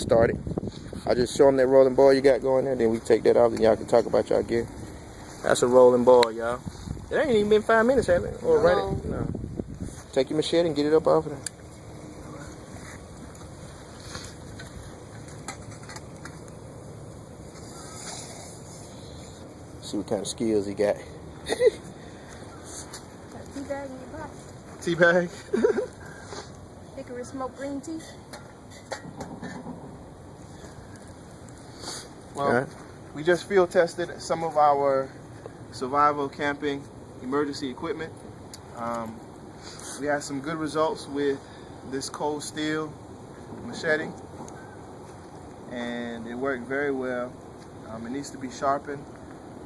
started. I just show them that rolling ball you got going there, then we take that off, and y'all can talk about y'all gear. That's a rolling ball, y'all. It ain't even been 5 minutes, have it? Or right it? No. Take your machete and get it up off of there. See what kind of skills he got. Teabag in your box. Teabag? Hickory smoked green tea. Well, we just field tested some of our survival camping emergency equipment. We had some good results with this cold steel machete, and it worked very well. It needs to be sharpened,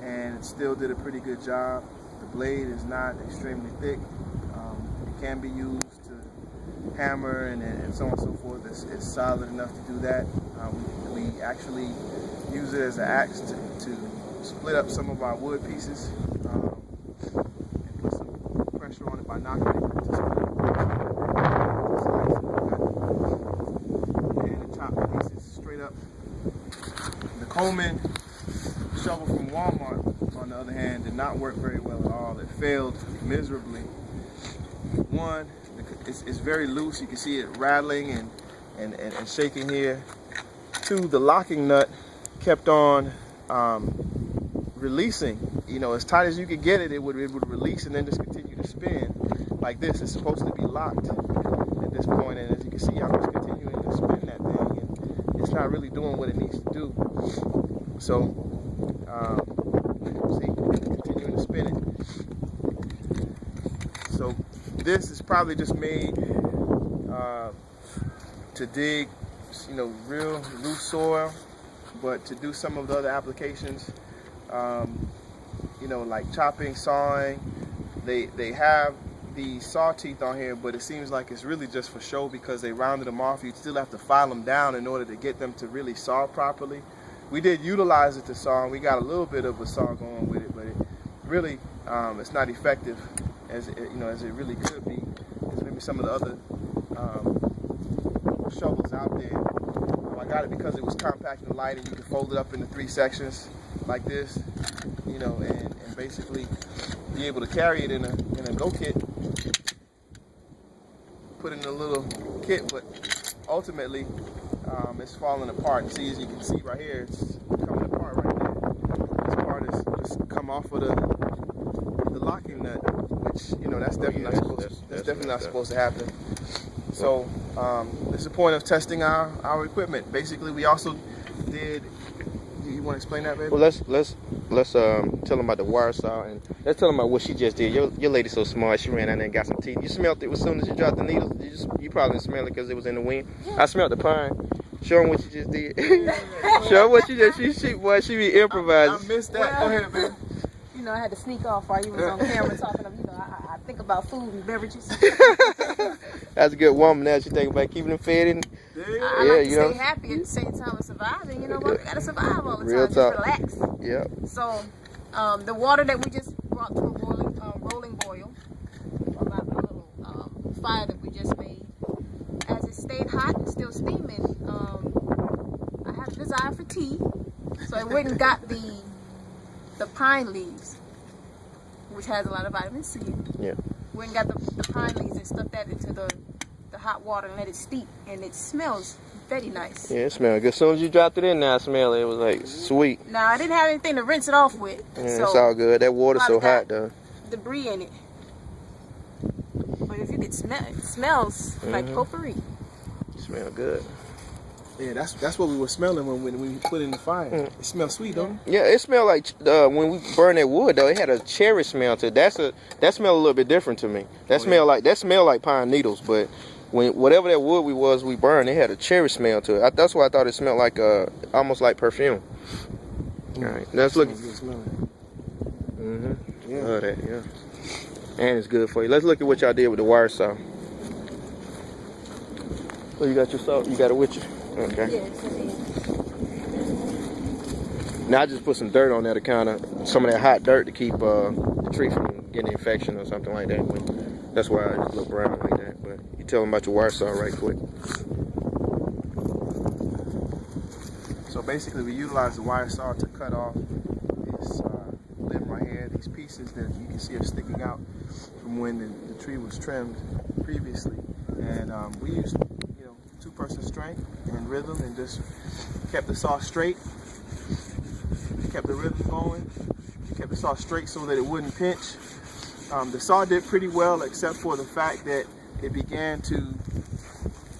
and it still did a pretty good job. The blade is not extremely thick. It can be used to hammer and so on and so forth. It's solid enough to do that. We actually use it as an axe to split up some of our wood pieces and put some pressure on it by knocking it to split it. And chop the pieces straight up. The Coleman shovel from Walmart, on the other hand, did not work very well at all. It failed miserably. One, it's very loose. You can see it rattling and shaking here. Two, the locking nut kept on releasing. You know, as tight as you could get it, it would release and then just continue to spin like this. It's supposed to be locked at this point, and as you can see, I'm just continuing to spin that thing, and it's not really doing what it needs to do. So, see, continuing to spin it. So this is probably just made to dig, you know, real loose soil, but to do some of the other applications, you know, like chopping, sawing, they have the saw teeth on here, but it seems like it's really just for show because they rounded them off. You still have to file them down in order to get them to really saw properly. We did utilize it to saw, and we got a little bit of a saw going with it, but it really it's not effective as it, you know, as it really could be. Because maybe some of the other shovels out there. I got it because it was compact and light, and you could fold it up into 3 sections like this, you know, and basically be able to carry it in a go kit, put it in a little kit, but ultimately it's falling apart. And see, as you can see right here, it's coming apart right there. This part is just come off of the locking nut, which, you know, that's definitely not supposed to happen. So this is the point of testing our equipment. Basically, we also did. You want to explain that, baby? Well, let's tell them about the wire saw, and let's tell them about what she just did. Your lady's so smart. She ran out there and got some teeth. You smelled it as soon as you dropped the needles. You probably didn't smell it because it was in the wind. Yeah. I smelled the pine. Show them what you just did. Show them what you just. She be improvising. I missed that. Go ahead, baby. You know, I had to sneak off while you was on camera talking. You know, I think about food and beverages. That's a good woman. Now she thinking about keeping them fed and I like to stay happy at the same time as surviving. You know what? We gotta survive all the time. Real just talk. Relax. Yeah. So, the water that we just brought to a rolling boil, about a little fire that we just made, as it stayed hot and still steaming, I had a desire for tea, so I went and got the pine leaves, which has a lot of vitamin C. Yeah. Went and got the pine leaves and stuck that into the hot water and let it steep, and it smells very nice. Yeah, it smells good. As soon as you dropped it in there, I smell it. It was like sweet. Now, I didn't have anything to rinse it off with. Yeah, so it's all good. That water's so hot, though. Debris in it. But if you could smell it, smells like potpourri. It smells good. Yeah, that's what we were smelling when we put it in the fire. It smells sweet, don't it? Yeah, it smelled like when we burned that wood though. It had a cherry smell to it. That smelled a little bit different to me. That smelled like pine needles. But when whatever that wood we burned, it had a cherry smell to it. That's why I thought it smelled like almost like perfume. All right, let's look. Yeah. Love that. Yeah. And it's good for you. Let's look at what y'all did with the wire saw. So you got your saw. You got it with you. Okay. Yes, it is. Now I just put some dirt on there to kind of, some of that hot dirt to keep the tree from getting an infection or something like that. That's why I just look brown like that. But you tell them about your wire saw right quick. So basically, we utilize the wire saw to cut off this limb right here. These pieces that you can see are sticking out from when the tree was trimmed previously, and we used, you know, two-person strength and rhythm, and just kept the saw straight, kept the rhythm going, kept the saw straight so that it wouldn't pinch. The saw did pretty well, except for the fact that it began to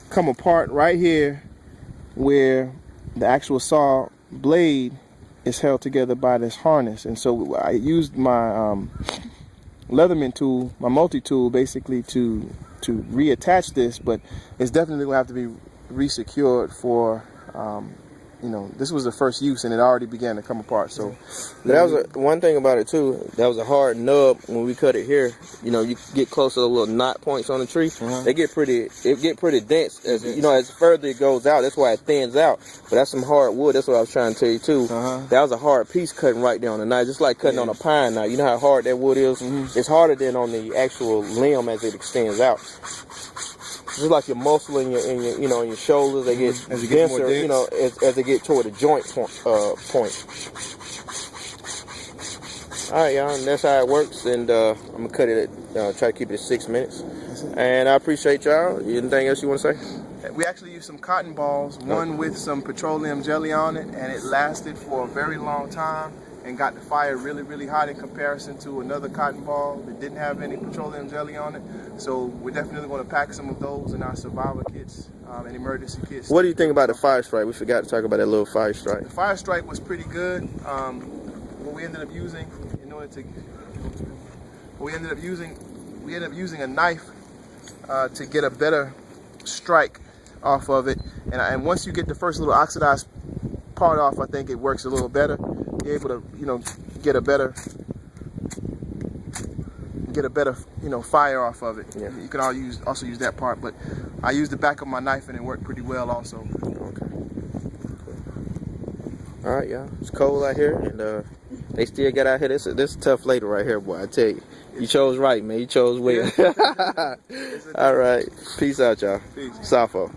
come apart right here where the actual saw blade is held together by this harness. And so I used my Leatherman tool, my multi-tool, basically to reattach this, but it's definitely going to have to be resecured for you know, this was the first use and it already began to come apart. So That was one thing about it too. That was a hard nub when we cut it here. You know, you get close to the little knot points on the tree. They get pretty. It get pretty dense as you know. As further it goes out, that's why it thins out. But that's some hard wood. That's what I was trying to tell you too. That was a hard piece cutting right down the knife, just like cutting on a pine knife. You know how hard that wood is. It's harder than on the actual limb as it extends out. Just like your muscle in your you know, in your shoulders, they get As you get more denser. You know, as they get toward the joint point. All right, y'all, and that's how it works. And I'm gonna cut it at try to keep it at 6 minutes. And I appreciate y'all. Anything else you want to say? we actually used some cotton balls, one with some petroleum jelly on it, and it lasted for a very long time and got the fire really, really hot in comparison to another cotton ball that didn't have any petroleum jelly on it. So we're definitely going to pack some of those in our survival kits and emergency kits. What do you think about the Fire Strike? We forgot to talk about that little Fire Strike. The Fire Strike was pretty good. What we ended up using in order to, we ended up using a knife to get a better strike off of it. And once you get the first little oxidized part off, I think it works a little better. You're able to, you know, get a better, you know, fire off of it. Yeah. You can also use that part, but I used the back of my knife and it worked pretty well also. Okay. All right, y'all. It's cold out here, and they still get out here. This is tough later right here, boy. I tell you, you chose right, man. You chose well. All right. Peace out, y'all. Peace. Safo.